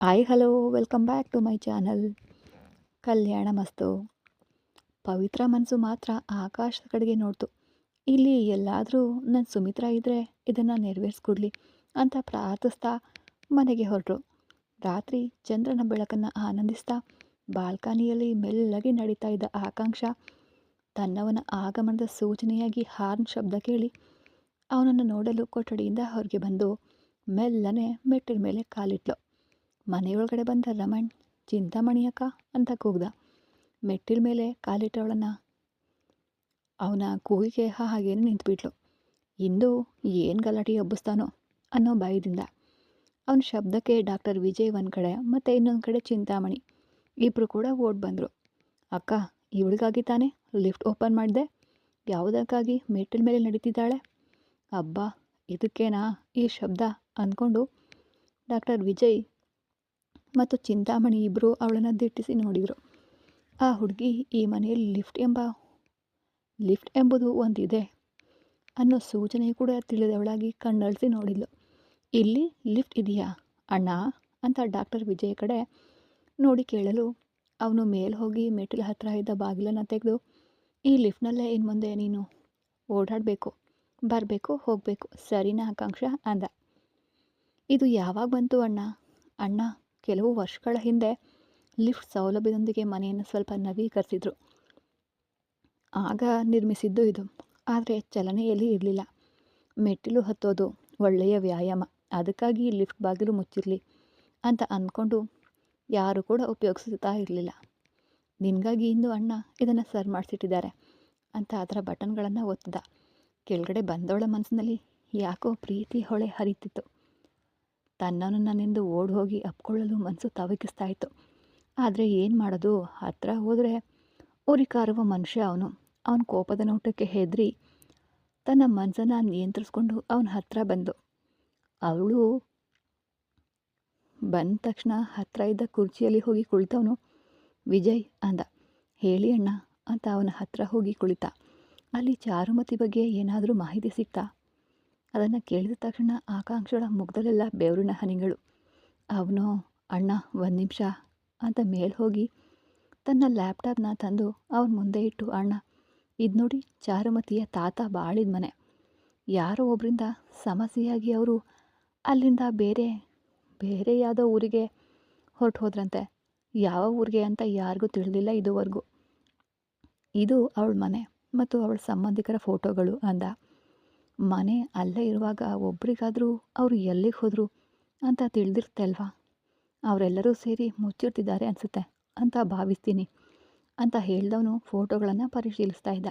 Hi hello welcome back to my channel. ಕಲ್ಯಾಣ ಮಸ್ತು. ಪವಿತ್ರ ಮನಸ್ಸು ಮಾತ್ರ ಆಕಾಶದ ಕಡೆಗೆ ನೋಡ್ತು. ಇಲ್ಲಿ ಎಲ್ಲಾದರೂ ನನ್ನ ಸುಮಿತ್ರಾ ಇದ್ದರೆ ಇದನ್ನು ನೆರವೇರಿಸ್ಕೊಡ್ಲಿ ಅಂತ ಪ್ರಾರ್ಥಿಸ್ತಾ ಮನೆಗೆ ಹೊರಟರು. ರಾತ್ರಿ ಚಂದ್ರನ ಬೆಳಕನ್ನು ಆನಂದಿಸ್ತಾ ಬಾಲ್ಕನಿಯಲ್ಲಿ ಮೆಲ್ಲಗೆ ನಡೀತಾ ಇದ್ದ ಆಕಾಂಕ್ಷ ತನ್ನವನ ಆಗಮನದ ಸೂಚನೆಯಾಗಿ ಹಾರ್ನ್ ಶಬ್ದ ಕೇಳಿ ಅವನನ್ನು ನೋಡಲು ಕೊಠಡಿಯಿಂದ ಹೊರಗೆ ಬಂದು ಮೆಲ್ಲನೆ ಮೆಟ್ಟಿಲ ಮೇಲೆ ಕಾಲಿಟ್ಲು. ಮನೆಯೊಳಗಡೆ ಬಂದ ರಮಣ್ ಚಿಂತಾಮಣಿ ಅಕ್ಕ ಅಂತ ಕೂಗ್ದ. ಮೆಟ್ಟಿಲ ಮೇಲೆ ಕಾಲಿಟ್ಟವಳನ್ನು ಅವನ ಕೂಗಿಗೆ ಹಾಗೇನೆ ನಿಂತುಬಿಟ್ಲು. ಇಂದು ಏನು ಗಲಾಟೆ ಎಬ್ಬಿಸ್ತಾನೋ ಅನ್ನೋ ಭಯದಿಂದ. ಅವನ ಶಬ್ದಕ್ಕೆ ಡಾಕ್ಟರ್ ವಿಜಯ್ ಒಂದು ಕಡೆ ಮತ್ತು ಇನ್ನೊಂದು ಕಡೆ ಚಿಂತಾಮಣಿ ಇಬ್ಬರು ಕೂಡ ಓಡ್ ಬಂದರು. ಅಕ್ಕ, ಇವಳಿಗಾಗಿ ತಾನೇ ಲಿಫ್ಟ್ ಓಪನ್ ಮಾಡಿದೆ, ಯಾವುದಕ್ಕಾಗಿ ಮೆಟ್ಟಿಲ ಮೇಲೆ ನಡೀತಿದ್ದಾಳೆ? ಅಬ್ಬಾ, ಇದಕ್ಕೇನಾ ಈ ಶಬ್ದ ಅಂದ್ಕೊಂಡು ಡಾಕ್ಟರ್ ವಿಜಯ್ ಮತ್ತು ಚಿಂತಾಮಣಿ ಇಬ್ಬರು ಅವಳನ್ನು ದಿಟ್ಟಿಸಿ ನೋಡಿದರು. ಆ ಹುಡುಗಿ ಈ ಮನೆಯಲ್ಲಿ ಲಿಫ್ಟ್ ಎಂಬುದು ಒಂದಿದೆ ಅನ್ನೋ ಸೂಚನೆ ಕೂಡ ತಿಳಿದವಳಾಗಿ ಕಣ್ಣಳಿಸಿ ನೋಡಿದ್ಲು. ಇಲ್ಲಿ ಲಿಫ್ಟ್ ಇದೆಯಾ ಅಣ್ಣ ಅಂತ ಡಾಕ್ಟರ್ ವಿಜಯ್ ಕಡೆ ನೋಡಿ ಕೇಳಲು ಅವನು ಮೇಲೆ ಹೋಗಿ ಮೆಟ್ಟಿಲ ಹತ್ತಿರ ಇದ್ದ ಬಾಗಿಲನ್ನು ತೆಗೆದು, ಈ ಲಿಫ್ಟ್ನಲ್ಲೇ ಇನ್ನು ಮುಂದೆ ನೀನು ಓಡಾಡಬೇಕು, ಬರಬೇಕು, ಹೋಗಬೇಕು, ಸರಿನಾ ಆಕಾಂಕ್ಷ ಅಂದ. ಇದು ಯಾವಾಗ ಬಂತು ಅಣ್ಣ ಕೆಲವು ವರ್ಷಗಳ ಹಿಂದೆ ಲಿಫ್ಟ್ ಸೌಲಭ್ಯದೊಂದಿಗೆ ಮನೆಯನ್ನು ಸ್ವಲ್ಪ ನವೀಕರಿಸಿದ್ರು. ಆಗ ನಿರ್ಮಿಸಿದ್ದು ಇದು. ಆದರೆ ಚಲನೆಯಲ್ಲಿ ಇರಲಿಲ್ಲ. ಮೆಟ್ಟಿಲು ಹತ್ತೋದು ಒಳ್ಳೆಯ ವ್ಯಾಯಾಮ, ಅದಕ್ಕಾಗಿ ಲಿಫ್ಟ್ ಬಾಗಿಲು ಮುಚ್ಚಿರಲಿ ಅಂತ ಅಂದ್ಕೊಂಡು ಯಾರೂ ಕೂಡ ಉಪಯೋಗಿಸ್ತಾ ಇರಲಿಲ್ಲ. ನಿನಗಾಗಿ ಇಂದು ಅಣ್ಣ ಇದನ್ನು ಸರ್ ಮಾಡಿಸಿಟ್ಟಿದ್ದಾರೆ ಅಂತ ಅದರ ಬಟನ್ಗಳನ್ನು ಒತ್ತಿದ. ಕೆಳಗಡೆ ಬಂದವಳ ಮನಸ್ಸಿನಲ್ಲಿ ಯಾಕೋ ಪ್ರೀತಿ ಹೊಳೆ ಹರಿತಿತ್ತು. ತನ್ನನ್ನು ಓಡಿ ಹೋಗಿ ಅಪ್ಕೊಳ್ಳಲು ಮನಸ್ಸು ತವಕಿಸ್ತಾ ಇತ್ತು. ಆದರೆ ಏನು ಮಾಡೋದು, ಹತ್ತಿರ ಹೋದರೆ ಉರಿಕಾರುವ ಮನುಷ್ಯ ಅವನು. ಅವನ ಕೋಪದ ನೋಟಕ್ಕೆ ಹೆದರಿ ತನ್ನ ಮನಸ್ಸನ್ನು ನಿಯಂತ್ರಿಸ್ಕೊಂಡು ಅವನ ಹತ್ತಿರ ಬಂದು ಅವಳು ಬಂದ ತಕ್ಷಣ ಹತ್ತಿರ ಇದ್ದ ಕುರ್ಚಿಯಲ್ಲಿ ಹೋಗಿ ಕುಳಿತವನು ವಿಜಯ್ ಅಂದ. ಹೇಳಿ ಅಣ್ಣ ಅಂತ ಅವನ ಹತ್ತಿರ ಹೋಗಿ ಕುಳಿತ. ಅಲ್ಲಿ ಚಾರುಮತಿ ಬಗ್ಗೆ ಏನಾದರೂ ಮಾಹಿತಿ ಸಿಗ್ತಾ? ಅದನ್ನು ಕೇಳಿದ ತಕ್ಷಣ ಆಕಾಂಕ್ಷಳ ಮುಖದಲ್ಲೆಲ್ಲ ಬೆವರಿನ ಹನಿಗಳು. ಅವನು ಅಣ್ಣ ಒಂದು ನಿಮಿಷ ಅಂತ ಮೇಲೆ ಹೋಗಿ ತನ್ನ ಲ್ಯಾಪ್ಟಾಪ್ನ ತಂದು ಅವನ ಮುಂದೆ ಇಟ್ಟು, ಅಣ್ಣ ಇದು ನೋಡಿ, ಚಾರುಮತಿಯ ತಾತ ಬಾಳಿದ ಮನೆ. ಯಾರೋ ಒಬ್ಬರಿಂದ ಸಮಸ್ಯೆಯಾಗಿ ಅವರು ಅಲ್ಲಿಂದ ಬೇರೆ ಯಾವುದೋ ಊರಿಗೆ ಹೊರಟು ಹೋದ್ರಂತೆ. ಯಾವ ಊರಿಗೆ ಅಂತ ಯಾರಿಗೂ ತಿಳಿದಿಲ್ಲ ಇದುವರೆಗೂ. ಇದು ಅವಳ ಮನೆ ಮತ್ತು ಅವಳ ಸಂಬಂಧಿಕರ ಫೋಟೋಗಳು ಅಂದ. ಮನೆ ಅಲ್ಲೇ ಇರುವಾಗ ಒಬ್ರಿಗಾದರೂ ಅವರು ಎಲ್ಲಿಗೆ ಹೋದರು ಅಂತ ತಿಳಿದಿರುತ್ತೆ ಅಲ್ವಾ? ಅವರೆಲ್ಲರೂ ಸೇರಿ ಮುಚ್ಚಿಡ್ತಿದ್ದಾರೆ ಅನಿಸುತ್ತೆ ಅಂತ ಭಾವಿಸ್ತೀನಿ ಅಂತ ಹೇಳಿದವನು ಫೋಟೋಗಳನ್ನು ಪರಿಶೀಲಿಸ್ತಾ ಇದ್ದ.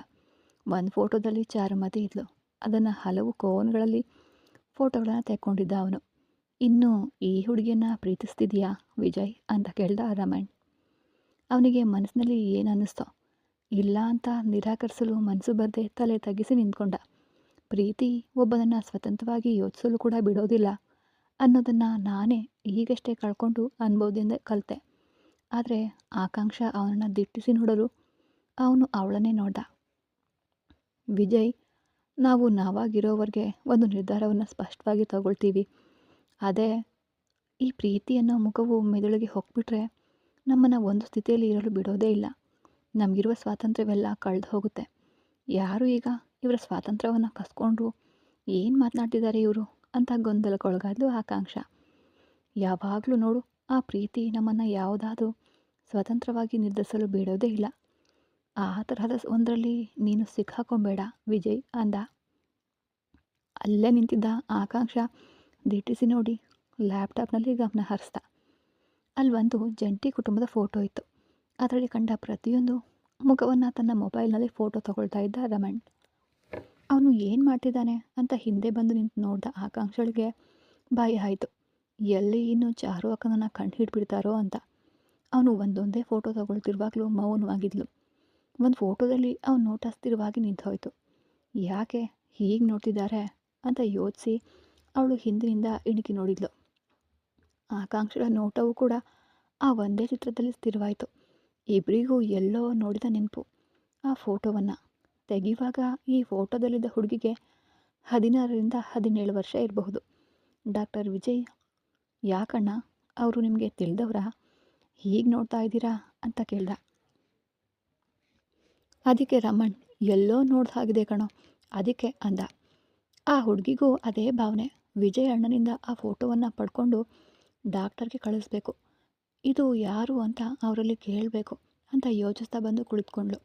ಒಂದು ಫೋಟೋದಲ್ಲಿ ಚಾರುಮತಿ ಇದ್ಲು. ಅದನ್ನು ಹಲವು ಕೋನ್ಗಳಲ್ಲಿ ಫೋಟೋಗಳನ್ನು ತೆಕ್ಕೊಂಡಿದ್ದ ಅವನು. ಇನ್ನು ಈ ಹುಡುಗಿಯನ್ನು ಪ್ರೀತಿಸ್ತಿದೆಯಾ ವಿಜಯ್ ಅಂತ ಕೇಳ್ದ ರಮಣ್. ಅವನಿಗೆ ಮನಸ್ಸಿನಲ್ಲಿ ಏನು ಅನ್ನಿಸ್ತೋ ಇಲ್ಲ ಅಂತ ನಿರಾಕರಿಸಲು ಮನಸ್ಸು ಬರದೆ ತಲೆ ತಗ್ಗಿಸಿ ನಿಂತ್ಕೊಂಡ. ಪ್ರೀತಿ ಒಬ್ಬನನ್ನು ಸ್ವತಂತ್ರವಾಗಿ ಯೋಚಿಸಲು ಕೂಡ ಬಿಡೋದಿಲ್ಲ ಅನ್ನೋದನ್ನು ನಾನೇ ಈಗಷ್ಟೇ ಕಳ್ಕೊಂಡು ಅನುಭವದಿಂದ ಕಲಿತೆ. ಆದರೆ ಆಕಾಂಕ್ಷ ಅವನನ್ನು ದಿಟ್ಟಿಸಿ ನೋಡಲು ಅವನು ಅವಳನ್ನೇ ನೋಡ್ದ. ವಿಜಯ್, ನಾವು ನಾವಾಗಿರೋವರೆಗೆ ಒಂದು ನಿರ್ಧಾರವನ್ನು ಸ್ಪಷ್ಟವಾಗಿ ತಗೊಳ್ತೀವಿ. ಅದೇ ಈ ಪ್ರೀತಿ ಅನ್ನೋ ಮುಖವು ಮೆದುಳಿಗೆ ಹೋಗ್ಬಿಟ್ರೆ ನಮ್ಮನ್ನು ಒಂದು ಸ್ಥಿತಿಯಲ್ಲಿ ಇರಲು ಬಿಡೋದೇ ಇಲ್ಲ. ನಮಗಿರುವ ಸ್ವಾತಂತ್ರ್ಯವೆಲ್ಲ ಕಳೆದು ಹೋಗುತ್ತೆ. ಯಾರು ಈಗ ಇವರ ಸ್ವಾತಂತ್ರ್ಯವನ್ನು ಕಸ್ಕೊಂಡ್ರು, ಏನು ಮಾತನಾಡ್ತಿದ್ದಾರೆ ಇವರು ಅಂತ ಗೊಂದಲಕ್ಕೊಳಗಾದ್ಲು ಆಕಾಂಕ್ಷ. ಯಾವಾಗಲೂ ನೋಡು, ಆ ಪ್ರೀತಿ ನಮ್ಮನ್ನು ಯಾವುದಾದ್ರೂ ಸ್ವತಂತ್ರವಾಗಿ ನಿರ್ಧರಿಸಲು ಬಿಡೋದೇ ಇಲ್ಲ. ಆ ತರಹದ ಒಂದರಲ್ಲಿ ನೀನು ಸಿಕ್ಕಾಕೊಂಬೇಡ ವಿಜಯ್ ಅಂದ. ಅಲ್ಲೇ ನಿಂತಿದ್ದ ಆಕಾಂಕ್ಷ ದಿಟ್ಟಿಸಿ ನೋಡಿ ಲ್ಯಾಪ್ಟಾಪ್ನಲ್ಲಿ ಗಮನ ಹರಿಸ್ದ. ಅಲ್ಲಿ ಒಂದು ಜಂಟಿ ಕುಟುಂಬದ ಫೋಟೋ ಇತ್ತು. ಅದರಲ್ಲಿ ಕಂಡ ಪ್ರತಿಯೊಂದು ಮುಖವನ್ನು ತನ್ನ ಮೊಬೈಲ್ನಲ್ಲಿ ಫೋಟೋ ತಗೊಳ್ತಾ ಇದ್ದ ರಮಣ್. ಅವನು ಏನು ಮಾಡ್ತಿದ್ದಾನೆ ಅಂತ ಹಿಂದೆ ಬಂದು ನಿಂತು ನೋಡ್ದ ಆಕಾಂಕ್ಷಳಿಗೆ ಭಯ ಆಯಿತು. ಎಲ್ಲಿ ಇನ್ನೂ ಚಾರು ಅಕ್ಕನನ್ನು ಕಂಡು ಹಿಡ್ಬಿಡ್ತಾರೋ ಅಂತ. ಅವನು ಒಂದೊಂದೇ ಫೋಟೋ ತಗೊಳ್ತಿರುವಾಗಲೂ ಮೌನವಾಗಿದ್ಲು. ಒಂದು ಫೋಟೋದಲ್ಲಿ ಅವನು ನೋಟ ಸ್ಥಿರವಾಗಿ ನಿಂತು ಹೋಯಿತು. ಯಾಕೆ ಹೀಗೆ ನೋಡ್ತಿದ್ದಾರೆ ಅಂತ ಯೋಚಿಸಿ ಅವಳು ಹಿಂದಿನಿಂದ ಇಣುಕಿ ನೋಡಿದ್ಲು. ಆಕಾಂಕ್ಷಳ ನೋಟವೂ ಕೂಡ ಆ ಒಂದೇ ಚಿತ್ರದಲ್ಲಿ ಸ್ಥಿರವಾಯಿತು. ಇಬ್ಬರಿಗೂ ಎಲ್ಲೋ ನೋಡಿದ ನೆನಪು. ಆ ಫೋಟೋವನ್ನು ತೆಗೆಯುವಾಗ ಈ ಫೋಟೋದಲ್ಲಿದ್ದ ಹುಡುಗಿಗೆ 16ರಿಂದ 17 ವರ್ಷ ಇರಬಹುದು. ಡಾಕ್ಟರ್ ವಿಜಯ್, ಯಾಕಣ್ಣ ಅವರು ನಿಮಗೆ ತಿಳಿದವರಾ? ಹೀಗೆ ನೋಡ್ತಾ ಇದ್ದೀರಾ ಅಂತ ಕೇಳ್ದ. ಅದಕ್ಕೆ ರಮಣ್, ಎಲ್ಲೋ ನೋಡ್ದ ಹಾಗಿದೆ ಕಣೋ, ಅದಕ್ಕೆ ಅಂದ. ಆ ಹುಡುಗಿಗೂ ಅದೇ ಭಾವನೆ. ವಿಜಯ್ ಅಣ್ಣನಿಂದ ಆ ಫೋಟೋವನ್ನು ಪಡ್ಕೊಂಡು ಡಾಕ್ಟರ್ಗೆ ಕಳಿಸ್ಬೇಕು, ಇದು ಯಾರು ಅಂತ ಅವರಲ್ಲಿ ಕೇಳಬೇಕು ಅಂತ ಯೋಚಿಸ್ತಾ ಬಂದು ಕುಳಿತುಕೊಂಡ್ಳು.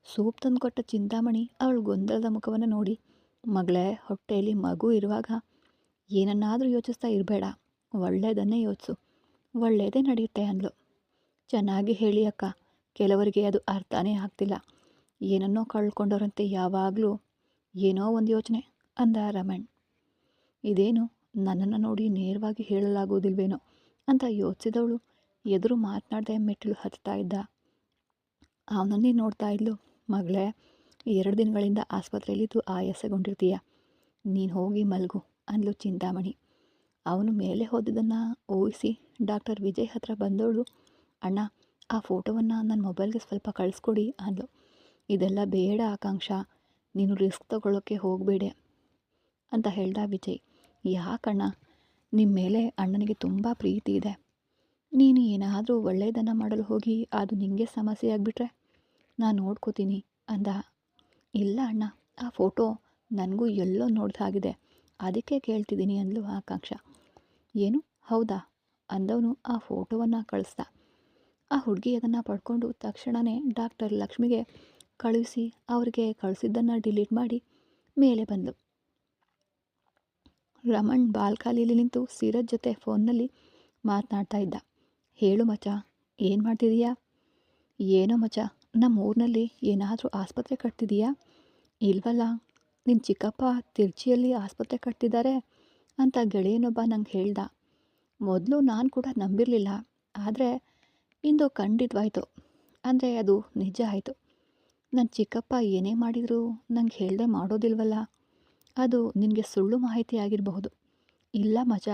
ಸೂಪ್ ತಂದು ಕೊಟ್ಟ ಚಿಂತಾಮಣಿ ಅವಳ ಗೊಂದಲದ ಮುಖವನ್ನು ನೋಡಿ, ಮಗಳೇ, ಹೊಟ್ಟೆಯಲ್ಲಿ ಮಗು ಇರುವಾಗ ಏನನ್ನಾದರೂ ಯೋಚಿಸ್ತಾ ಇರಬೇಡ, ಒಳ್ಳೆಯದನ್ನೇ ಯೋಚಿಸು, ಒಳ್ಳೆಯದೇ ನಡೆಯುತ್ತೆ ಅಂದ್ಲು. ಚೆನ್ನಾಗಿ ಹೇಳಿ ಅಕ್ಕ, ಕೆಲವರಿಗೆ ಅದು ಅರ್ಥನೇ ಆಗ್ತಿಲ್ಲ, ಏನನ್ನೋ ಕಳ್ಕೊಂಡವರಂತೆ ಯಾವಾಗಲೂ ಏನೋ ಒಂದು ಯೋಚನೆ ಅಂದ ರಮಣ್. ಇದೇನು ನನ್ನನ್ನು ನೋಡಿ ನೇರವಾಗಿ ಹೇಳಲಾಗುವುದಿಲ್ವೇನೋ ಅಂತ ಯೋಚಿಸಿದವಳು ಎದುರು ಮಾತನಾಡದೆ ಮೆಟ್ಟಿಲು ಹತ್ತಾ ಇದ್ದ. ಅವನನ್ನೇ ನೋಡ್ತಾ ಇದ್ಲು. ಮಗಳೇ, 2 ದಿನಗಳಿಂದ ಆಸ್ಪತ್ರೆಯಲ್ಲಿದ್ದು ಆಯಾಸಗೊಂಡಿರ್ತೀಯ, ನೀನು ಹೋಗಿ ಮಲಗು ಅಂದ್ಲು ಚಿಂತಾಮಣಿ. ಅವನು ಮೇಲೆ ಹೋದಿದ್ದನ್ನು ಊಹಿಸಿ ಡಾಕ್ಟರ್ ವಿಜಯ್ ಹತ್ರ ಬಂದವಳು, ಅಣ್ಣ, ಆ ಫೋಟೋವನ್ನು ನನ್ನ ಮೊಬೈಲ್ಗೆ ಸ್ವಲ್ಪ ಕಳಿಸ್ಕೊಡಿ ಅಂದ್ಲು. ಇದೆಲ್ಲ ಬೇಡ ಆಕಾಂಕ್ಷ, ನೀನು ರಿಸ್ಕ್ ತಗೊಳ್ಳೋಕ್ಕೆ ಹೋಗಬೇಡೆ ಅಂತ ಹೇಳ್ದ ವಿಜಯ್. ಯಾಕಣ್ಣ, ನಿಮ್ಮ ಮೇಲೆ ಅಣ್ಣನಿಗೆ ತುಂಬ ಪ್ರೀತಿ ಇದೆ, ನೀನು ಏನಾದರೂ ಒಳ್ಳೆಯದನ್ನು ಮಾಡಲು ಹೋಗಿ ಅದು ನಿಮಗೆ ಸಮಸ್ಯೆ ಆಗಿಬಿಟ್ರೆ ನಾನು ನೋಡ್ಕೋತೀನಿ ಅಂದ. ಇಲ್ಲ ಅಣ್ಣ, ಆ ಫೋಟೋ ನನಗೂ ಎಲ್ಲೋ ನೋಡ್ದ ಹಾಗಿದೆ, ಅದಕ್ಕೆ ಕೇಳ್ತಿದ್ದೀನಿ ಅಂದ್ಲು ಆಕಾಂಕ್ಷ. ಏನು, ಹೌದಾ ಅಂದವನು ಆ ಫೋಟೋವನ್ನು ಕಳಿಸ್ದ. ಆ ಹುಡುಗಿ ಅದನ್ನು ಪಡ್ಕೊಂಡು ತಕ್ಷಣವೇ ಡಾಕ್ಟರ್ ಲಕ್ಷ್ಮಿಗೆ ಕಳುಹಿಸಿ ಅವ್ರಿಗೆ ಕಳಿಸಿದ್ದನ್ನು ಡಿಲೀಟ್ ಮಾಡಿ ಮೇಲೆ ಬಂದು ರಮಣ್ ಬಾಲ್ಕನಿಯಲ್ಲಿ ನಿಂತು ಸೀರಜ್ ಜೊತೆ ಫೋನ್ನಲ್ಲಿ ಮಾತನಾಡ್ತಾ ಇದ್ದ. ಹೇಳು ಮಚ್ಚ, ಏನು ಮಾಡ್ತಿದೀಯಾ? ಏನೋ ಮಚ್ಚ, ನಮ್ಮ ಊರಿನಲ್ಲಿ ಏನಾದರೂ ಆಸ್ಪತ್ರೆ ಕಟ್ತಿದೀಯಾ? ಇಲ್ವಲ್ಲ, ನಿನ್ನ ಚಿಕ್ಕಪ್ಪ ತಿರ್ಚಿಯಲ್ಲಿ ಆಸ್ಪತ್ರೆ ಕಟ್ತಿದ್ದಾರೆ ಅಂತ ಗೆಳೆಯನೊಬ್ಬ ನಂಗೆ ಹೇಳ್ದ. ಮೊದಲು ನಾನು ಕೂಡ ನಂಬಿರಲಿಲ್ಲ, ಆದರೆ ಇಂದು ಖಂಡಿತವಾಯಿತು, ಅಂದರೆ ಅದು ನಿಜ ಆಯಿತು. ನನ್ನ ಚಿಕ್ಕಪ್ಪ ಏನೇ ಮಾಡಿದರೂ ನಂಗೆ ಹೇಳ್ದೆ ಮಾಡೋದಿಲ್ವಲ್ಲ, ಅದು ನಿನಗೆ ಸುಳ್ಳು ಮಾಹಿತಿ ಆಗಿರಬಹುದು. ಇಲ್ಲ ಮಚ,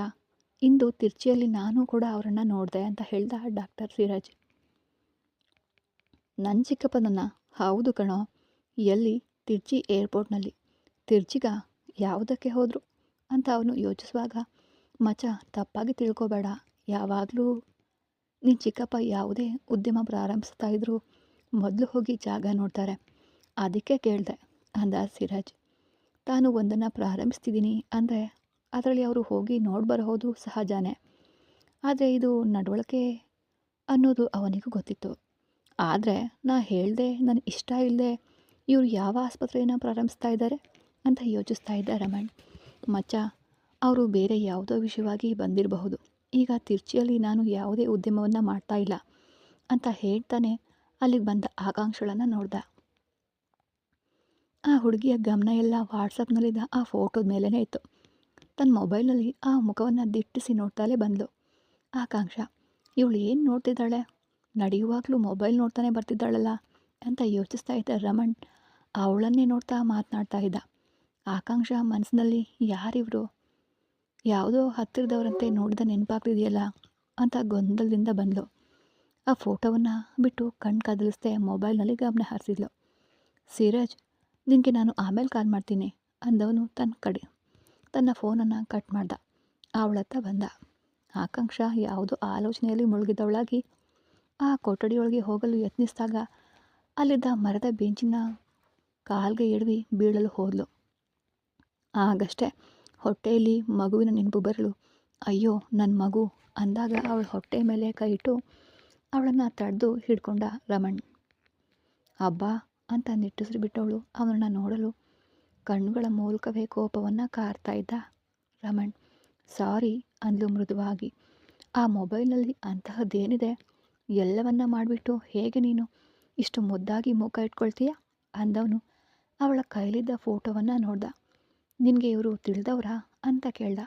ಇಂದು ತಿರ್ಚಿಯಲ್ಲಿ ನಾನು ಕೂಡ ಅವರನ್ನು ನೋಡಿದೆ ಅಂತ ಹೇಳ್ದ ಡಾಕ್ಟರ್ ಸಿರಾಜ್. ನನ್ನ ಚಿಕ್ಕಪ್ಪನನ್ನು? ಹೌದು ಕಣೋ. ಎಲ್ಲಿ? ತಿರ್ಚಿ ಏರ್ಪೋರ್ಟ್ನಲ್ಲಿ. ತಿರ್ಚಿಗ ಯಾವುದಕ್ಕೆ ಹೋದರು ಅಂತ ಅವನು ಯೋಚಿಸುವಾಗ, ಮಚ, ತಪ್ಪಾಗಿ ತಿಳ್ಕೊಬೇಡ, ಯಾವಾಗಲೂ ನಿನ್ನ ಚಿಕ್ಕಪ್ಪ ಯಾವುದೇ ಉದ್ಯಮ ಪ್ರಾರಂಭಿಸ್ತಾ ಇದ್ದರೂ ಮೊದಲು ಹೋಗಿ ಜಾಗ ನೋಡ್ತಾರೆ, ಅದಕ್ಕೆ ಕೇಳಿದೆ ಅಂದ ಸಿರಾಜ್. ತಾನು ಒಂದನ್ನು ಪ್ರಾರಂಭಿಸ್ತಿದ್ದೀನಿ ಅಂದರೆ ಅದರಲ್ಲಿ ಅವರು ಹೋಗಿ ನೋಡ್ಬರಬಹುದು ಸಹಜನೇ, ಆದರೆ ಇದು ನಡವಳಿಕೆ ಅನ್ನೋದು ಅವನಿಗೂ ಗೊತ್ತಿತ್ತು. ಆದರೆ ನಾ ಹೇಳ್ದೆ, ನನಗೆ ಇಷ್ಟ ಇಲ್ಲದೆ ಇವರು ಯಾವ ಆಸ್ಪತ್ರೆಯನ್ನು ಪ್ರಾರಂಭಿಸ್ತಾ ಇದ್ದಾರೆ ಅಂತ ಯೋಚಿಸ್ತಾ ಇದ್ದ ರಮಣ್. ಮಚ್ಚ, ಅವರು ಬೇರೆ ಯಾವುದೋ ವಿಷಯವಾಗಿ ಬಂದಿರಬಹುದು, ಈಗ ತಿರ್ಚಿಯಲ್ಲಿ ನಾನು ಯಾವುದೇ ಉದ್ಯಮವನ್ನು ಮಾಡ್ತಾ ಇಲ್ಲ ಅಂತ ಹೇಳ್ತಾನೆ ಅಲ್ಲಿಗೆ ಬಂದ ಆಕಾಂಕ್ಷಳನ್ನು ನೋಡ್ದ. ಆ ಹುಡುಗಿಯ ಗಮನ ಎಲ್ಲ ವಾಟ್ಸಪ್ನಲ್ಲಿದ್ದ ಆ ಫೋಟೋದ ಮೇಲೇ ಇತ್ತು. ತನ್ನ ಮೊಬೈಲ್ನಲ್ಲಿ ಆ ಮುಖವನ್ನು ದಿಟ್ಟಿಸಿ ನೋಡ್ತಾಲೇ ಬಂದಳು ಆಕಾಂಕ್ಷ. ಇವಳು ಏನು ನೋಡ್ತಿದ್ದಾಳೆ, ನಡೆಯುವಾಗಲೂ ಮೊಬೈಲ್ ನೋಡ್ತಾನೆ ಬರ್ತಿದ್ದಾಳಲ್ಲ ಅಂತ ಯೋಚಿಸ್ತಾ ಇದ್ದ ರಮಣ್ ಅವಳನ್ನೇ ನೋಡ್ತಾ ಮಾತನಾಡ್ತಾ ಇದ್ದ. ಆಕಾಂಕ್ಷ ಮನಸ್ಸಿನಲ್ಲಿ, ಯಾರಿವರು, ಯಾವುದೋ ಹತ್ತಿರದವರಂತೆ ನೋಡಿದ ನೆನಪಾಗ್ತಿದೆಯಲ್ಲ ಅಂತ ಗೊಂದಲದಿಂದ ಬಂದಳು. ಆ ಫೋಟೋವನ್ನು ಬಿಟ್ಟು ಕಣ್ಣು ಕದಲಿಸ್ದೆ ಮೊಬೈಲ್ನಲ್ಲಿ ಗಮನ ಹರಿಸಿದ್ಲು. ಸಿರಾಜ್, ನಿನಗೆ ನಾನು ಆಮೇಲೆ ಕಾಲ್ ಮಾಡ್ತೀನಿ ಅಂದವನು ತನ್ನ ಫೋನನ್ನು ಕಟ್ ಮಾಡ್ದ. ಅವಳತ್ತ ಬಂದ. ಆಕಾಂಕ್ಷ ಯಾವುದೋ ಆಲೋಚನೆಯಲ್ಲಿ ಮುಳುಗಿದವಳಾಗಿ ಆ ಕೊಠಡಿಯೊಳಗೆ ಹೋಗಲು ಯತ್ನಿಸಿದಾಗ ಅಲ್ಲಿದ್ದ ಮರದ ಬೆಂಚಿನ ಕಾಲ್ಗೆ ಎಡವಿ ಬೀಳಲು ಹೋದಳು. ಆಗಷ್ಟೇ ಹೊಟ್ಟೆಯಲ್ಲಿ ಮಗುವಿನ ನೆನಪು ಬರಲು, ಅಯ್ಯೋ ನನ್ನ ಮಗು ಅಂದಾಗ ಅವಳ ಹೊಟ್ಟೆ ಮೇಲೆ ಕೈ ಇಟ್ಟು ಅವಳನ್ನು ತಡೆದು ಹಿಡ್ಕೊಂಡ ರಮಣ್. ಅಬ್ಬಾ ಅಂತ ನಿಟ್ಟುಸಿರು ಬಿಟ್ಟವಳು ಅವನನ್ನು ನೋಡಲು ಕಣ್ಣುಗಳ ಮೂಲಕವೇ ಕೋಪವನ್ನು ಕಾರ್ತಾ ಇದ್ದ ರಮಣ್. ಸಾರಿ ಅಂದ್ಲು ಮೃದುವಾಗಿ. ಆ ಮೊಬೈಲ್ನಲ್ಲಿ ಅಂತಹದ್ದೇನಿದೆ, ಎಲ್ಲವನ್ನ ಮಾಡಿಬಿಟ್ಟು ಹೇಗೆ ನೀನು ಇಷ್ಟು ಮುದ್ದಾಗಿ ಮುಖ ಇಟ್ಕೊಳ್ತೀಯ ಅಂದವನು ಅವಳ ಕೈಲಿದ್ದ ಫೋಟೋವನ್ನು ನೋಡ್ದ. ನಿನಗೆ ಇವರು ತಿಳಿದವರಾ ಅಂತ ಕೇಳ್ದ.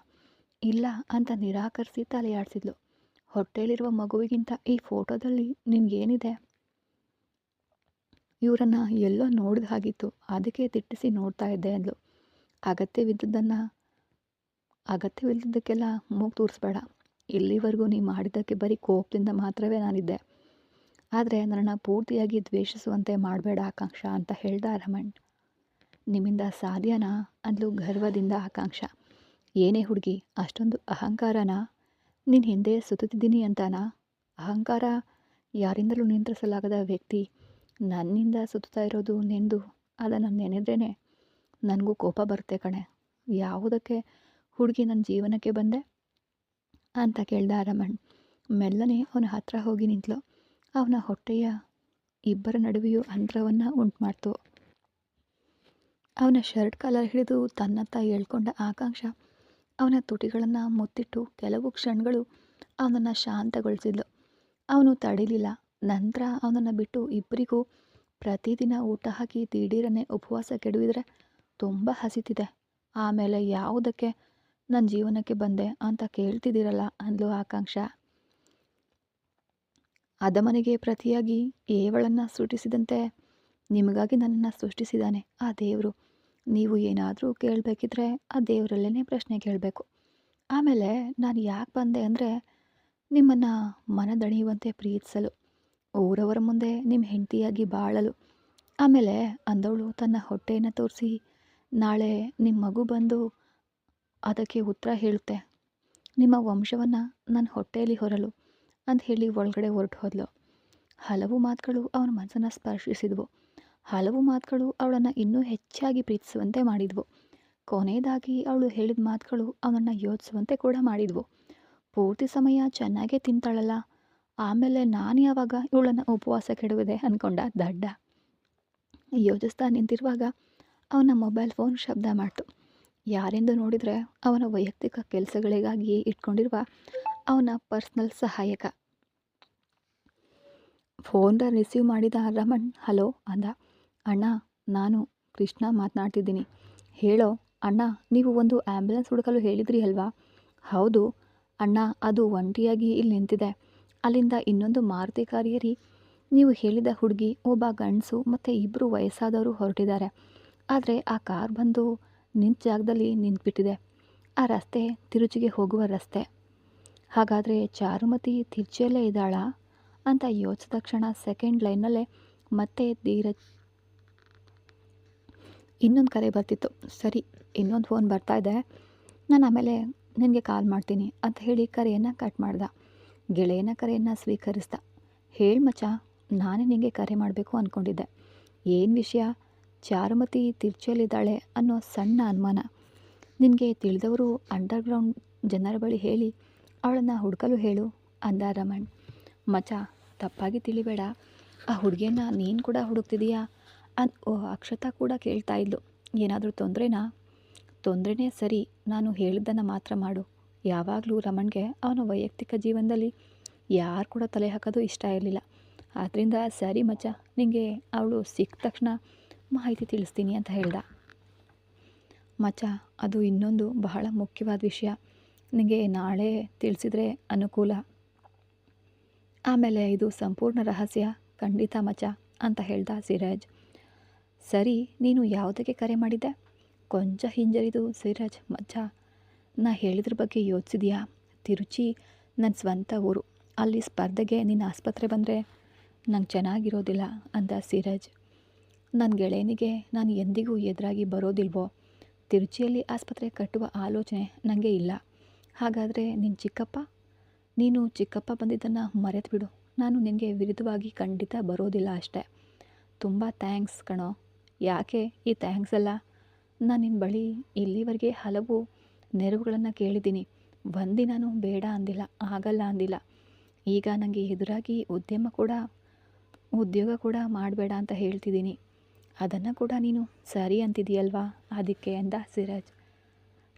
ಇಲ್ಲ ಅಂತ ನಿರಾಕರಿಸಿ ತಲೆಯಾಡಿಸಿದ್ಲು. ಹೊಟ್ಟೆಯಲ್ಲಿರುವ ಮಗುವಿಗಿಂತ ಈ ಫೋಟೋದಲ್ಲಿ ನಿನಗೇನಿದೆ? ಇವರನ್ನು ಎಲ್ಲೋ ನೋಡಿದ ಹಾಗಿತ್ತು, ಅದಕ್ಕೆ ದಿಟ್ಟಿಸಿ ನೋಡ್ತಾ ಇದ್ದೆ ಅಂದ್ಲು. ಅಗತ್ಯವಿಲ್ಲದಕ್ಕೆಲ್ಲ ಮೂಗು ತೂರಿಸ್ಬೇಡ. ಇಲ್ಲಿವರೆಗೂ ನೀ ಮಾಡಿದ್ದಕ್ಕೆ ಬರೀ ಕೋಪದಿಂದ ಮಾತ್ರವೇ ನಾನಿದ್ದೆ, ಆದರೆ ನನ್ನನ್ನು ಪೂರ್ತಿಯಾಗಿ ದ್ವೇಷಿಸುವಂತೆ ಮಾಡಬೇಡ ಆಕಾಂಕ್ಷ ಅಂತ ಹೇಳ್ದ ರಮಣ್. ನಿಮ್ಮಿಂದ ಸಾಧ್ಯನಾ ಅಂದ್ಲು ಗರ್ವದಿಂದ ಆಕಾಂಕ್ಷ. ಏನೇ ಹುಡುಗಿ, ಅಷ್ಟೊಂದು ಅಹಂಕಾರನಾ? ನಿನ್ನ ಹಿಂದೆ ಸುತ್ತುತ್ತಿದ್ದೀನಿ ಅಂತಾನಾ? ಅಹಂಕಾರ ಯಾರಿಂದಲೂ ನಿಯಂತ್ರಿಸಲಾಗದ ವ್ಯಕ್ತಿ ನನ್ನಿಂದ ಸುತ್ತಾ ಇರೋದು ನೆಂದು ಅದನ್ನು ನೆನೆದ್ರೇ ನನಗೂ ಕೋಪ ಬರುತ್ತೆ ಕಣೆ. ಯಾವುದಕ್ಕೆ ಹುಡುಗಿ ನನ್ನ ಜೀವನಕ್ಕೆ ಬಂದೆ ಅಂತ ಕೇಳ್ದ ರಮಣ್. ಮೆಲ್ಲನೆ ಅವನ ಹತ್ರ ಹೋಗಿ ನಿಂತಳು. ಅವನ ಹೊಟ್ಟೆಯ ಇಬ್ಬರ ನಡುವೆಯೂ ಅಂತರವನ್ನು ಉಂಟು ಮಾಡ್ತು. ಅವನ ಶರ್ಟ್ ಕಾಲರ್ ಹಿಡಿದು ತನ್ನತ್ತ ಎಳ್ಕೊಂಡ ಆಕಾಂಕ್ಷ ಅವನ ತುಟಿಗಳನ್ನು ಮುತ್ತಿಟ್ಟು ಕೆಲವು ಕ್ಷಣಗಳು ಅವನನ್ನು ಶಾಂತಗೊಳಿಸಿದ್ಲು. ಅವನು ತಡಿಲಿಲ್ಲ. ನಂತರ ಅವನನ್ನು ಬಿಟ್ಟು ಇಬ್ಬರಿಗೂ ಪ್ರತಿದಿನ ಊಟ ಹಾಕಿ ದಿಢೀರನೆ ಉಪವಾಸ ಕೆಡವಿದರೆ ತುಂಬ ಹಸಿತಿದೆ. ಆಮೇಲೆ ಯಾವುದಕ್ಕೆ ನನ್ನ ಜೀವನಕ್ಕೆ ಬಂದೆ ಅಂತ ಕೇಳ್ತಿದ್ದೀರಲ್ಲ ಅಂದ್ಲು ಆಕಾಂಕ್ಷ. ಅದಮನಿಗೆ ಪ್ರತಿಯಾಗಿ ಏವಳನ್ನು ಸೃಷ್ಟಿಸಿದಂತೆ ನಿಮಗಾಗಿ ನನ್ನನ್ನು ಸೃಷ್ಟಿಸಿದ್ದಾನೆ ಆ ದೇವರು. ನೀವು ಏನಾದರೂ ಕೇಳಬೇಕಿದ್ರೆ ಆ ದೇವರಲ್ಲೇ ಪ್ರಶ್ನೆ ಕೇಳಬೇಕು. ಆಮೇಲೆ ನಾನು ಯಾಕೆ ಬಂದೆ ಅಂದರೆ ನಿಮ್ಮನ್ನು ಮನದಣಿಯುವಂತೆ ಪ್ರೀತಿಸಲು, ಊರವರ ಮುಂದೆ ನಿಮ್ಮ ಹೆಂಡತಿಯಾಗಿ ಬಾಳಲು. ಆಮೇಲೆ ಅಂದವಳು ತನ್ನ ಹೊಟ್ಟೆಯನ್ನು ತೋರಿಸಿ, ನಾಳೆ ನಿಮ್ಮ ಮಗು ಬಂದು ಅದಕ್ಕೆ ಉತ್ತರ ಹೇಳುತ್ತೆ, ನಿಮ್ಮ ವಂಶವನ್ನು ನನ್ನ ಹೊಟ್ಟೆಯಲ್ಲಿ ಹೊರಲು ಅಂತ ಹೇಳಿ ಒಳಗಡೆ ಹೊರಟು ಹೋದ್ಲು. ಹಲವು ಮಾತುಗಳು ಅವನ ಮನಸ್ಸನ್ನು ಸ್ಪರ್ಶಿಸಿದ್ವು. ಹಲವು ಮಾತುಗಳು ಅವಳನ್ನು ಇನ್ನೂ ಹೆಚ್ಚಾಗಿ ಪ್ರೀತಿಸುವಂತೆ ಮಾಡಿದ್ವು. ಕೊನೆಯದಾಗಿ ಅವಳು ಹೇಳಿದ ಮಾತುಗಳು ಅವನನ್ನು ಯೋಚಿಸುವಂತೆ ಕೂಡ ಮಾಡಿದ್ವು. ಪೂರ್ತಿ ಸಮಯ ಚೆನ್ನಾಗೇ ತಿಂತಾಳಲ್ಲ, ಆಮೇಲೆ ನಾನು ಯಾವಾಗ ಇವಳನ್ನು ಉಪವಾಸ ಕೆಡವಿದೆ ಅಂದ್ಕೊಂಡ ದಡ್ಡ. ಯೋಚಿಸ್ತಾ ನಿಂತಿರುವಾಗ ಅವನ ಮೊಬೈಲ್ ಫೋನ್ ಶಬ್ದ ಮಾಡ್ತು. ಯಾರೆಂದು ನೋಡಿದರೆ ಅವನ ವೈಯಕ್ತಿಕ ಕೆಲಸಗಳಿಗಾಗಿಯೇ ಇಟ್ಕೊಂಡಿರುವ ಅವನ ಪರ್ಸ್ನಲ್ ಸಹಾಯಕ. ಫೋನ್ನ ರಿಸೀವ್ ಮಾಡಿದ ರಮಣ್ ಹಲೋ ಅಂದ. ಅಣ್ಣ, ನಾನು ಕೃಷ್ಣ ಮಾತನಾಡ್ತಿದ್ದೀನಿ. ಹೇಳೋ ಅಣ್ಣ, ನೀವು ಒಂದು ಆ್ಯಂಬುಲೆನ್ಸ್ ಹುಡುಕಲು ಹೇಳಿದ್ರಿ ಅಲ್ವಾ? ಹೌದು ಅಣ್ಣ, ಅದು ಒಂಟಿಯಾಗಿ ಇಲ್ಲಿ ನಿಂತಿದೆ. ಅಲ್ಲಿಂದ ಇನ್ನೊಂದು ಮಾರುತಿ ಕಾರ್ ಏರಿ ನೀವು ಹೇಳಿದ ಹುಡುಗಿ, ಒಬ್ಬ ಗಂಡಸು ಮತ್ತು ಇಬ್ಬರು ವಯಸ್ಸಾದವರು ಹೊರಟಿದ್ದಾರೆ. ಆದರೆ ಆ ಕಾರ್ ಬಂದು ನಿಂತ ಜಾಗದಲ್ಲಿ ನಿಂತುಬಿಟ್ಟಿದೆ. ಆ ರಸ್ತೆ ತಿರುಚಿಗೆ ಹೋಗುವ ರಸ್ತೆ. ಹಾಗಾದರೆ ಚಾರುಮತಿ ತಿರ್ಚಿಯಲ್ಲೇ ಇದ್ದಾಳಾ ಅಂತ ಯೋಚಿಸಿದ ಕ್ಷಣ ಸೆಕೆಂಡ್ ಲೈನ್ನಲ್ಲೇ ಮತ್ತೆ ಧೀರಜ್ ಇನ್ನೊಂದು ಕರೆ ಬರ್ತಿತ್ತು. ಸರಿ, ಇನ್ನೊಂದು ಫೋನ್ ಬರ್ತಾ ಇದೆ, ನಾನು ಆಮೇಲೆ ನಿನಗೆ ಕಾಲ್ ಮಾಡ್ತೀನಿ ಅಂತ ಹೇಳಿ ಕರೆಯನ್ನು ಕಟ್ ಮಾಡ್ದ. ಗೆಳೆಯನ ಕರೆಯನ್ನು ಸ್ವೀಕರಿಸ್ದ. ಹೇಳಿ ಮಚ್ಚ, ನಾನೇ ನಿನಗೆ ಕರೆ ಮಾಡಬೇಕು ಅಂದ್ಕೊಂಡಿದ್ದೆ. ಏನು ವಿಷಯ? ಚಾರುಮತಿ ತಿರ್ಚಿಯಲ್ಲಿದ್ದಾಳೆ ಅನ್ನೋ ಸಣ್ಣ ಅನುಮಾನ. ನಿನಗೆ ತಿಳಿದವರು ಅಂಡರ್ಗ್ರೌಂಡ್ ಜನರ ಬಳಿ ಹೇಳಿ ಅವಳನ್ನು ಹುಡುಕಲು ಹೇಳು ಅಂದ ರಮಣ್. ಮಚ್ಚ, ತಪ್ಪಾಗಿ ತಿಳಿಬೇಡ, ಆ ಹುಡುಗಿಯನ್ನು ನೀನು ಕೂಡ ಹುಡುಕ್ತಿದೀಯಾ ಅಕ್ಷತಾ ಕೂಡ ಕೇಳ್ತಾ ಇದ್ಲು. ಏನಾದರೂ ತೊಂದರೆನಾ? ತೊಂದರೆನೇ ಸರಿ, ನಾನು ಹೇಳಿದ್ದನ್ನು ಮಾತ್ರ ಮಾಡು. ಯಾವಾಗಲೂ ರಮಣ್ಗೆ ಅವನ ವೈಯಕ್ತಿಕ ಜೀವನದಲ್ಲಿ ಯಾರು ಕೂಡ ತಲೆ ಹಾಕೋದು ಇಷ್ಟ ಇರಲಿಲ್ಲ. ಆದ್ದರಿಂದ ಸರಿ ಮಚ್ಚ, ನಿನಗೆ ಅವಳು ಸಿಕ್ಕ ತಕ್ಷಣ ಮಾಹಿತಿ ತಿಳಿಸ್ತೀನಿ ಅಂತ ಹೇಳ್ದ. ಮಚ್ಚ, ಅದು ಇನ್ನೊಂದು ಬಹಳ ಮುಖ್ಯವಾದ ವಿಷಯ, ನಿನಗೆ ನಾಳೆ ತಿಳಿಸಿದರೆ ಅನುಕೂಲ. ಆಮೇಲೆ ಇದು ಸಂಪೂರ್ಣ ರಹಸ್ಯ. ಖಂಡಿತ ಮಚ್ಚ ಅಂತ ಹೇಳ್ದ ಸಿರಾಜ್. ಸರಿ, ನೀನು ಯಾವುದಕ್ಕೆ ಕರೆ ಮಾಡಿದ್ದೆ? ಕೊಂಚ ಹಿಂಜರಿದು ಸಿರಾಜ್, ಮಚ್ಚ, ನಾ ಹೇಳಿದ್ರ ಬಗ್ಗೆ ಯೋಚಿಸಿದ್ಯಾ? ತಿರುಚಿ ನನ್ನ ಸ್ವಂತ ಊರು. ಅಲ್ಲಿ ಸ್ಪರ್ಧೆಗೆ ನಿನ್ನ ಆಸ್ಪತ್ರೆ ಬಂದರೆ ನಂಗೆ ಚೆನ್ನಾಗಿರೋದಿಲ್ಲ ಅಂದ ಸಿರಾಜ್. ನನ್ನ ಗೆಳೆಯನಿಗೆ ನಾನು ಎಂದಿಗೂ ಎದುರಾಗಿ ಬರೋದಿಲ್ವೋ? ತಿರುಚಿಯಲ್ಲಿ ಆಸ್ಪತ್ರೆ ಕಟ್ಟುವ ಆಲೋಚನೆ ನನಗೆ ಇಲ್ಲ. ಹಾಗಾದರೆ ನಿನ್ನ ಚಿಕ್ಕಪ್ಪ? ನೀನು ಚಿಕ್ಕಪ್ಪ ಬಂದಿದ್ದನ್ನು ಮರೆತು ಬಿಡು. ನಾನು ನಿನಗೆ ವಿರುದ್ಧವಾಗಿ ಖಂಡಿತ ಬರೋದಿಲ್ಲ ಅಷ್ಟೇ. ತುಂಬ ಥ್ಯಾಂಕ್ಸ್ ಕಣೋ. ಯಾಕೆ ಈ ಥ್ಯಾಂಕ್ಸ್ ಎಲ್ಲ? ನಾನು ನಿನ್ನ ಬಳಿ ಇಲ್ಲಿವರೆಗೆ ಹಲವು ನೆರವುಗಳನ್ನು ಕೇಳಿದ್ದೀನಿ. ಒಂದಿನೂ ಬೇಡ ಅಂದಿಲ್ಲ, ಆಗಲ್ಲ ಅಂದಿಲ್ಲ. ಈಗ ನನಗೆ ಎದುರಾಗಿ ಉದ್ಯೋಗ ಕೂಡ ಮಾಡಬೇಡ ಅಂತ ಹೇಳ್ತಿದ್ದೀನಿ. ಅದನ್ನು ಕೂಡ ನೀನು ಸರಿ ಅಂತಿದೆಯಲ್ವಾ? ಅದಕ್ಕೆ ಅಂದ ಸಿರಾಜ್.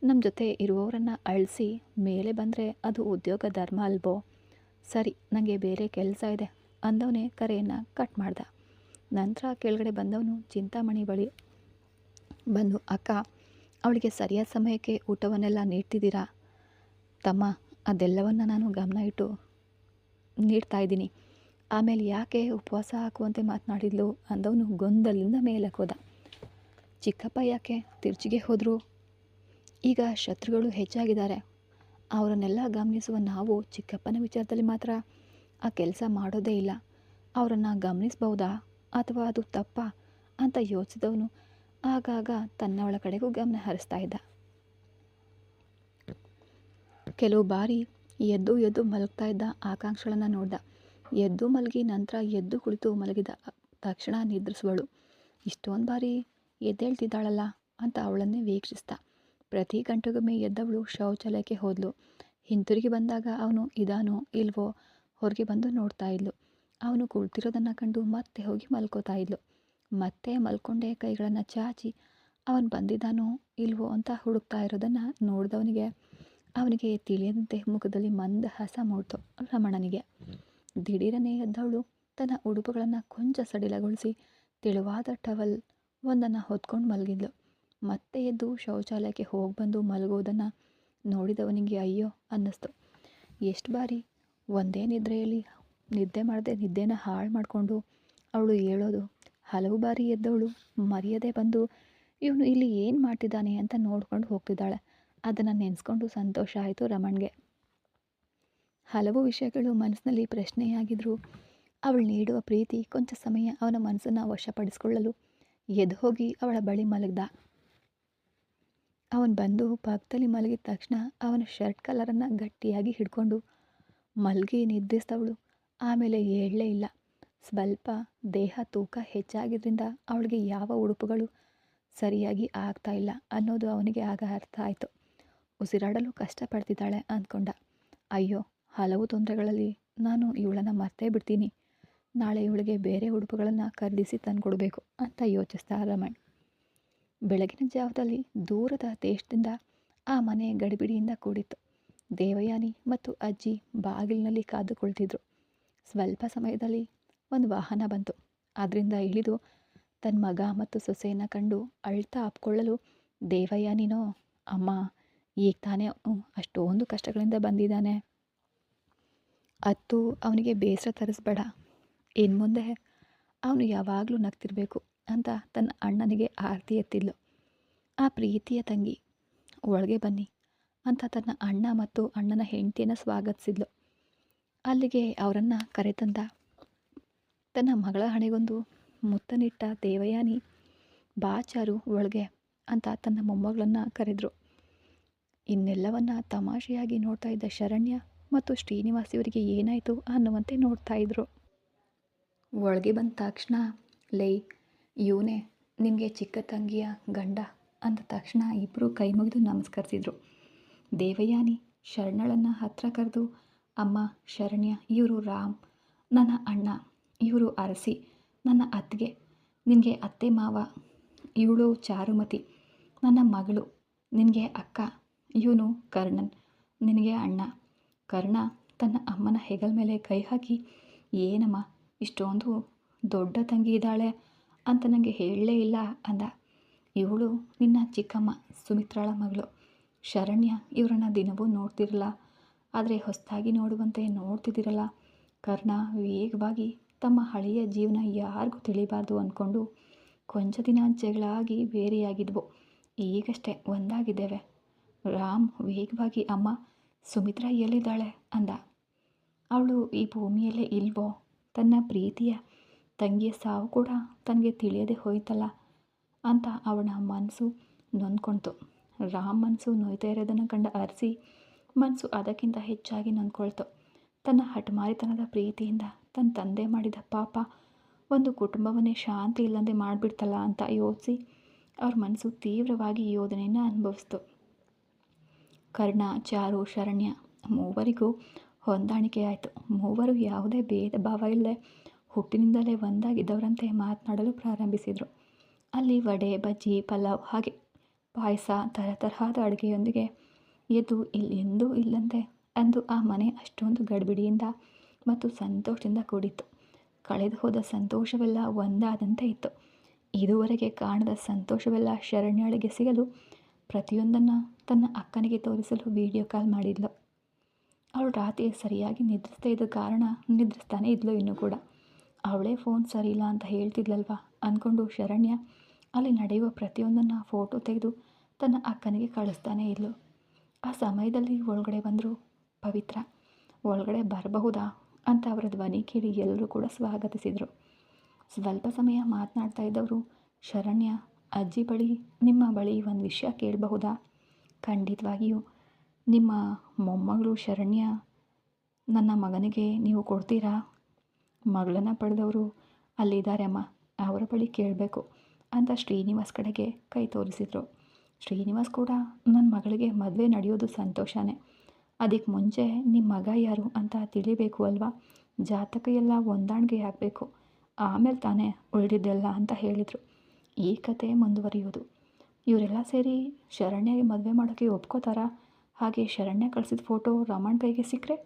ನಮ್ಮ ಜೊತೆ ಇರುವವರನ್ನು ಅಳಿಸಿ ಮೇಲೆ ಬಂದರೆ ಅದು ಉದ್ಯೋಗ ಧರ್ಮ ಅಲ್ವೋ? ಸರಿ, ನನಗೆ ಬೇರೆ ಕೆಲಸ ಇದೆ ಅಂದವನೇ ಕರೆಯನ್ನು ಕಟ್ ಮಾಡ್ದ. ನಂತರ ಕೆಳಗಡೆ ಬಂದವನು ಚಿಂತಾಮಣಿ ಬಳಿ ಬಂದು, ಅಕ್ಕ, ಅವಳಿಗೆ ಸರಿಯಾದ ಸಮಯಕ್ಕೆ ಊಟವನ್ನೆಲ್ಲ ನೀಡ್ತಿದ್ದೀರಾ? ತಮ್ಮ, ಅದೆಲ್ಲವನ್ನು ನಾನು ಗಮನ ಇಟ್ಟು ನೀಡ್ತಾಯಿದ್ದೀನಿ. ಆಮೇಲೆ ಯಾಕೆ ಉಪವಾಸ ಹಾಕುವಂತೆ ಮಾತನಾಡಿದ್ಲು ಅಂದವನು ಗೊಂದಲಿಂದ ಮೇಲಕ್ಕೆ ಹೋದ. ಚಿಕ್ಕಪ್ಪ ಯಾಕೆ ತಿರ್ಚಿಗೆ ಹೋದರು? ಈಗ ಶತ್ರುಗಳು ಹೆಚ್ಚಾಗಿದ್ದಾರೆ. ಅವರನ್ನೆಲ್ಲ ಗಮನಿಸುವ ನಾವು ಚಿಕ್ಕಪ್ಪನ ವಿಚಾರದಲ್ಲಿ ಮಾತ್ರ ಆ ಕೆಲಸ ಮಾಡೋದೇ ಇಲ್ಲ. ಅವರನ್ನು ಗಮನಿಸ್ಬಹುದಾ ಅಥವಾ ಅದು ತಪ್ಪಾ ಅಂತ ಯೋಚಿಸಿದವನು ಆಗಾಗ ತನ್ನವಳ ಕಡೆಗೂ ಗಮನ ಹರಿಸ್ತಾ ಇದ್ದ. ಕೆಲವು ಬಾರಿ ಎದ್ದು ಎದ್ದು ಮಲಗ್ತಾ ಇದ್ದ ಆಕಾಂಕ್ಷಳನ್ನು ನೋಡ್ದ. ಎದ್ದು ಮಲಗಿ ನಂತರ ಎದ್ದು ಕುಳಿತು ಮಲಗಿದ ತಕ್ಷಣ ನಿದ್ರಿಸುವಳು. ಇಷ್ಟೊಂದು ಬಾರಿ ಎದ್ದೇಳ್ತಿದ್ದಾಳಲ್ಲ ಅಂತ ಅವಳನ್ನೇ ವೀಕ್ಷಿಸ್ದ. ಪ್ರತಿ ಗಂಟೆಗೊಮ್ಮೆ ಎದ್ದವಳು ಶೌಚಾಲಯಕ್ಕೆ ಹೋದ್ಲು. ಹಿಂತಿರುಗಿ ಬಂದಾಗ ಅವನು ಇದಾನೋ ಇಲ್ವೋ ಹೊರಗೆ ಬಂದು ನೋಡ್ತಾ ಇದ್ಲು. ಅವನು ಕುಳಿತಿರೋದನ್ನು ಕಂಡು ಮತ್ತೆ ಹೋಗಿ ಮಲ್ಕೋತಾ ಇದ್ಲು. ಮತ್ತೆ ಮಲ್ಕೊಂಡೇ ಕೈಗಳನ್ನು ಚಾಚಿ ಅವನು ಬಂದಿದ್ದಾನೋ ಇಲ್ವೋ ಅಂತ ಹುಡುಕ್ತಾ ಇರೋದನ್ನು ನೋಡಿದವನಿಗೆ ಅವನಿಗೆ ತಿಳಿಯದಂತೆ ಮುಖದಲ್ಲಿ ಮಂದಹಾಸ ಮೂಡ್ತು ರಮಣನಿಗೆ. ದಿಢೀರನೆ ಎದ್ದವಳು ತನ್ನ ಉಡುಪುಗಳನ್ನು ಕೊಂಚ ಸಡಿಲಗೊಳಿಸಿ ತೆಳುವಾದ ಟವಲ್ ಒಂದನ್ನು ಹೊತ್ಕೊಂಡು ಮಲಗಿದ್ಲು. ಮತ್ತೆ ಎದ್ದು ಶೌಚಾಲಯಕ್ಕೆ ಹೋಗಿ ಬಂದು ಮಲಗುವುದನ್ನು ನೋಡಿದವನಿಗೆ ಅಯ್ಯೋ ಅನ್ನಿಸ್ತು. ಎಷ್ಟು ಬಾರಿ ಒಂದೇ ನಿದ್ರೆಯಲ್ಲಿ ನಿದ್ದೆ ಮಾಡದೆ ನಿದ್ದೆನ ಹಾಳು ಮಾಡಿಕೊಂಡು ಅವಳು ಹೇಳೋದು. ಹಲವು ಬಾರಿ ಎದ್ದವಳು ಮರೆಯದೆ ಬಂದು ಇವನು ಇಲ್ಲಿ ಏನು ಮಾಡ್ತಿದ್ದಾನೆ ಅಂತ ನೋಡ್ಕೊಂಡು ಹೋಗ್ತಿದ್ದಾಳೆ. ಅದನ್ನು ನೆನೆಸ್ಕೊಂಡು ಸಂತೋಷ ಆಯಿತು ರಮಣ್ಗೆ. ಹಲವು ವಿಷಯಗಳು ಮನಸ್ಸಿನಲ್ಲಿ ಪ್ರಶ್ನೆಯಾಗಿದ್ದರೂ ಅವಳು ನೀಡುವ ಪ್ರೀತಿ ಕೊಂಚ ಸಮಯ ಅವನ ಮನಸ್ಸನ್ನು ವಶಪಡಿಸಿಕೊಳ್ಳಲು ಎದ್ದು ಹೋಗಿ ಅವಳ ಬಳಿ ಮಲಗ್ದ. ಅವನು ಬಂದು ಪಕ್ಕದಲ್ಲಿ ಮಲಗಿದ ತಕ್ಷಣ ಅವನ ಶರ್ಟ್ ಕಲರನ್ನು ಗಟ್ಟಿಯಾಗಿ ಹಿಡ್ಕೊಂಡು ಮಲಗಿ ನಿದ್ರಿಸಿದವಳು ಆಮೇಲೆ ಹೇಳಲೇ ಇಲ್ಲ. ಸ್ವಲ್ಪ ದೇಹ ತೂಕ ಹೆಚ್ಚಾಗಿದ್ದರಿಂದ ಅವಳಿಗೆ ಯಾವ ಉಡುಪುಗಳು ಸರಿಯಾಗಿ ಆಗ್ತಾ ಇಲ್ಲ ಅನ್ನೋದು ಅವನಿಗೆ ಆಗ ಅರ್ಥ ಆಯಿತು. ಉಸಿರಾಡಲು ಕಷ್ಟಪಡ್ತಿದ್ದಾಳೆ ಅಂದ್ಕೊಂಡ. ಅಯ್ಯೋ, ಹಲವು ತೊಂದರೆಗಳಲ್ಲಿ ನಾನು ಇವಳನ್ನು ಮರ್ತೇ ಬಿಡ್ತೀನಿ. ನಾಳೆ ಇವಳಿಗೆ ಬೇರೆ ಉಡುಪುಗಳನ್ನು ಖರೀದಿಸಿ ತಂದುಕೊಡ್ಬೇಕು ಅಂತ ಯೋಚಿಸ್ತಾ ರಮಣ್. ಬೆಳಗಿನ ಜಾವದಲ್ಲಿ ದೂರದ ದೇಶದಿಂದ ಆ ಮನೆ ಗಡಿಬಿಡಿಯಿಂದ ಕೂಡಿತ್ತು. ದೇವಯಾನಿ ಮತ್ತು ಅಜ್ಜಿ ಬಾಗಿಲಿನಲ್ಲಿ ಕಾದು ಕುಳಿತಿದ್ರು. ಸ್ವಲ್ಪ ಸಮಯದಲ್ಲಿ ಒಂದು ವಾಹನ ಬಂತು. ಅದರಿಂದ ಇಳಿದು ತನ್ನ ಮಗ ಮತ್ತು ಸೊಸೆಯನ್ನು ಕಂಡು ಅಳ್ತಾ ಅಪ್ಕೊಳ್ಳಲು ದೇವಯಾನಿನೋ, ಅಮ್ಮ ಈಗ ತಾನೇ ಅಷ್ಟೊಂದು ಕಷ್ಟಗಳಿಂದ ಬಂದಿದ್ದಾನೆ, ಅತ್ತು ಅವನಿಗೆ ಬೇಸರ ತರಿಸ್ಬೇಡ, ಇನ್ನು ಮುಂದೆ ಅವನು ಯಾವಾಗಲೂ ನಗ್ತಿರ್ಬೇಕು ಅಂತ ತನ್ನ ಅಣ್ಣನಿಗೆ ಆರತಿ ಎತ್ತಿದ್ಲು. ಆ ಪ್ರೀತಿಯ ತಂಗಿ ಒಳಗೆ ಬನ್ನಿ ಅಂತ ತನ್ನ ಅಣ್ಣ ಮತ್ತು ಅಣ್ಣನ ಹೆಂಡತಿಯನ್ನು ಸ್ವಾಗತಿಸಿದ್ಲು. ಅಲ್ಲಿಗೆ ಅವರನ್ನು ಕರೆತಂದ ತನ್ನ ಮಗಳ ಹಣೆಗೊಂದು ಮುತ್ತನಿಟ್ಟ ದೇವಯಾನಿ, ಬಾಚಾರು ಒಳಗೆ ಅಂತ ತನ್ನ ಮೊಮ್ಮಗಳನ್ನು ಕರೆದ್ರು. ಇನ್ನೆಲ್ಲವನ್ನ ತಮಾಷೆಯಾಗಿ ನೋಡ್ತಾ ಇದ್ದ ಶರಣ್ಯ ಮತ್ತು ಶ್ರೀನಿವಾಸ್ ಇವರಿಗೆ ಏನಾಯಿತು ಅನ್ನುವಂತೆ ನೋಡ್ತಾ ಇದ್ರು. ಒಳಗೆ ಬಂದ ತಕ್ಷಣ ಲೈ ಇವನೇ ನಿಮಗೆ ಚಿಕ್ಕ ತಂಗಿಯ ಗಂಡ ಅಂದ ತಕ್ಷಣ ಇಬ್ಬರು ಕೈ ಮುಗಿದು ನಮಸ್ಕರಿಸಿದ್ರು. ದೇವಯಾನಿ ಶರಣಳನ್ನು ಹತ್ರ ಕರೆದು, ಅಮ್ಮ ಶರಣ್ಯ, ಇವರು ರಾಮ್ ನನ್ನ ಅಣ್ಣ, ಇವರು ಅರಸಿ ನನ್ನ ಅತ್ತಿಗೆ, ನಿನಗೆ ಅತ್ತೆ ಮಾವ, ಇವಳು ಚಾರುಮತಿ ನನ್ನ ಮಗಳು, ನಿನಗೆ ಅಕ್ಕ, ಇವನು ಕರ್ಣನ್ ನಿನಗೆ ಅಣ್ಣ. ಕರ್ಣ ತನ್ನ ಅಮ್ಮನ ಹೆಗಲ ಮೇಲೆ ಕೈ ಹಾಕಿ, ಏನಮ್ಮ ಇಷ್ಟೊಂದು ದೊಡ್ಡ ತಂಗಿ ಇದ್ದಾಳೆ ಅಂತ ನನಗೆ ಹೇಳಲೇ ಇಲ್ಲ ಅಂದ. ಇವಳು ನಿನ್ನ ಚಿಕ್ಕಮ್ಮ ಸುಮಿತ್ರಾಳ ಮಗಳು. ಶರಣ್ಯ ಇವರನ್ನು ದಿನವೂ ನೋಡ್ತಿರಲ್ಲ, ಆದರೆ ಹೊಸದಾಗಿ ನೋಡುವಂತೆ ನೋಡ್ತಿದ್ದಿರಲ್ಲ. ಕರ್ಣ ವೇಗವಾಗಿ ತಮ್ಮ ಹಳೆಯ ಜೀವನ ಯಾರಿಗೂ ತಿಳಿಬಾರ್ದು ಅಂದ್ಕೊಂಡು ಕೊಂಚ ದಿನ ಜಗಳಾಗಿ ಬೇರೆಯಾಗಿದ್ವು. ಈಗಷ್ಟೇ ಒಂದಾಗಿದ್ದೇವೆ. ರಾಮ್ ವೇಗವಾಗಿ, ಅಮ್ಮ ಸುಮಿತ್ರಾ ಎಲ್ಲಿದ್ದಾಳೆ ಅಂದ. ಅವಳು ಈ ಭೂಮಿಯಲ್ಲೇ ಇಲ್ವೋ? ತನ್ನ ಪ್ರೀತಿಯ ತಂಗಿಯ ಸಾವು ಕೂಡ ತನಗೆ ತಿಳಿಯದೆ ಹೋಯ್ತಲ್ಲ ಅಂತ ಅವಳ ಮನಸ್ಸು ನೊಂದ್ಕೊಳ್ತು. ರಾಮ್ ಮನಸ್ಸು ನೋಯ್ತಾ ಇರೋದನ್ನು ಕಂಡ ಅರಸಿ ಮನಸ್ಸು ಅದಕ್ಕಿಂತ ಹೆಚ್ಚಾಗಿ ನೊಂದ್ಕೊಳ್ತು. ತನ್ನ ಹಠಮಾರಿತನದ ಪ್ರೀತಿಯಿಂದ ತನ್ನ ತಂದೆ ಮಾಡಿದ ಪಾಪ ಒಂದು ಕುಟುಂಬವನ್ನೇ ಶಾಂತಿ ಇಲ್ಲಂತೆ ಮಾಡಿಬಿಡ್ತಲ್ಲ ಅಂತ ಯೋಚಿಸಿ ಅವ್ರ ಮನಸ್ಸು ತೀವ್ರವಾಗಿ ಯೋಧನೆಯನ್ನು ಅನುಭವಿಸ್ತು. ಕರ್ಣ, ಚಾರು, ಶರಣ್ಯ ಮೂವರಿಗೂ ಹೊಂದಾಣಿಕೆ ಆಯಿತು. ಮೂವರು ಯಾವುದೇ ಭೇದ ಭಾವ ಇಲ್ಲದೆ ಹುಟ್ಟಿನಿಂದಲೇ ಒಂದಾಗಿದ್ದವರಂತೆ ಮಾತನಾಡಲು ಪ್ರಾರಂಭಿಸಿದರು. ಅಲ್ಲಿ ವಡೆ, ಬಜ್ಜಿ, ಪಲಾವ್ ಹಾಗೆ ಪಾಯಸ ತರತರಹದ ಅಡುಗೆಯೊಂದಿಗೆ ಎದ್ದು ಎಂದೂ ಇಲ್ಲಂತೆ ಅಂದು ಆ ಮನೆ ಅಷ್ಟೊಂದು ಗಡಿಬಿಡಿಯಿಂದ ಮತ್ತು ಸಂತೋಷದಿಂದ ಕೂಡಿತ್ತು. ಕಳೆದು ಹೋದ ಸಂತೋಷವೆಲ್ಲ ಒಂದಾದಂತೆ ಇತ್ತು. ಇದುವರೆಗೆ ಕಾಣದ ಸಂತೋಷವೆಲ್ಲ ಶರಣ್ಯಳಿಗೆ ಸಿಗಲು ಪ್ರತಿಯೊಂದನ್ನು ತನ್ನ ಅಕ್ಕನಿಗೆ ತೋರಿಸಲು ವಿಡಿಯೋ ಕಾಲ್ ಮಾಡಿದ್ಲು. ಅವಳು ರಾತ್ರಿ ಸರಿಯಾಗಿ ನಿದ್ರಿಸ್ತಾ ಇದ್ದ ಕಾರಣ ನಿದ್ರಿಸ್ತಾನೆ ಇದ್ಲು. ಇನ್ನೂ ಕೂಡ ಅವಳೇ ಫೋನ್ ಸರಿಯಿಲ್ಲ ಅಂತ ಹೇಳ್ತಿದ್ಲಲ್ವ ಅಂದ್ಕೊಂಡು ಶರಣ್ಯ ಅಲ್ಲಿ ನಡೆಯುವ ಪ್ರತಿಯೊಂದನ್ನು ಫೋಟೋ ತೆಗೆದು ತನ್ನ ಅಕ್ಕನಿಗೆ ಕಳಿಸ್ತಾನೆ ಇದ್ಲು. ಆ ಸಮಯದಲ್ಲಿ ಒಳಗಡೆ ಬಂದರು ಪವಿತ್ರ. ಒಳಗಡೆ ಬರಬಹುದಾ ಅಂತ ಅವರ ಧ್ವನಿ ಕೇಳಿ ಎಲ್ಲರೂ ಕೂಡ ಸ್ವಾಗತಿಸಿದರು. ಸ್ವಲ್ಪ ಸಮಯ ಮಾತನಾಡ್ತಾ ಇದ್ದವರು, ಶರಣ್ಯ ಅಜ್ಜಿ ಬಳಿ ನಿಮ್ಮ ಬಳಿ ಒಂದು ವಿಷಯ ಕೇಳಬಹುದಾ? ಖಂಡಿತವಾಗಿಯೂ ನಿಮ್ಮ ಮೊಮ್ಮಗಳು ಶರಣ್ಯ ನನ್ನ ಮಗನಿಗೆ ನೀವು ಕೊಡ್ತೀರಾ? ಮಗಳನ್ನು ಪಡೆದವರು ಅಲ್ಲಿದ್ದಾರೆ ಅಮ್ಮ, ಅವರ ಬಳಿ ಕೇಳಬೇಕು ಅಂತ ಶ್ರೀನಿವಾಸ್ ಕಡೆಗೆ ಕೈ ತೋರಿಸಿದರು. ಶ್ರೀನಿವಾಸ್ ಕೂಡ ನನ್ನ ಮಗಳಿಗೆ ಮದುವೆ ನಡೆಯೋದು ಸಂತೋಷನೇ. ಅದಕ್ಕೆ ಮುಂಚೆ ನಿಮ್ಮ ಮಗ ಯಾರು ಅಂತ ತಿಳಿಬೇಕು ಅಲ್ವಾ? ಜಾತಕ ಎಲ್ಲ ಹೊಂದಾಣಿಕೆ ಆಗಬೇಕು, ಆಮೇಲೆ ತಾನೇ ಉಳಿದಿದ್ದೆಲ್ಲ ಅಂತ ಹೇಳಿದರು. ಈ ಕತೆ ಮುಂದುವರಿಯೋದು. ಇವರೆಲ್ಲ ಸೇರಿ ಶರಣ್ಯಗೆ ಮದುವೆ ಮಾಡೋಕ್ಕೆ ಒಪ್ಕೋತಾರಾ? ಹಾಗೆ ಶರಣ್ಯ ಕಳಿಸಿದ ಫೋಟೋ ರಮಣ್ ಕೈಗೆ ಸಿಕ್ಕರೆ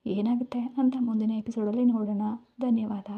ಏನಾಗುತ್ತೆ ಅಂತ ಮುಂದಿನ ಎಪಿಸೋಡಲ್ಲಿ ನೋಡೋಣ. ಧನ್ಯವಾದ.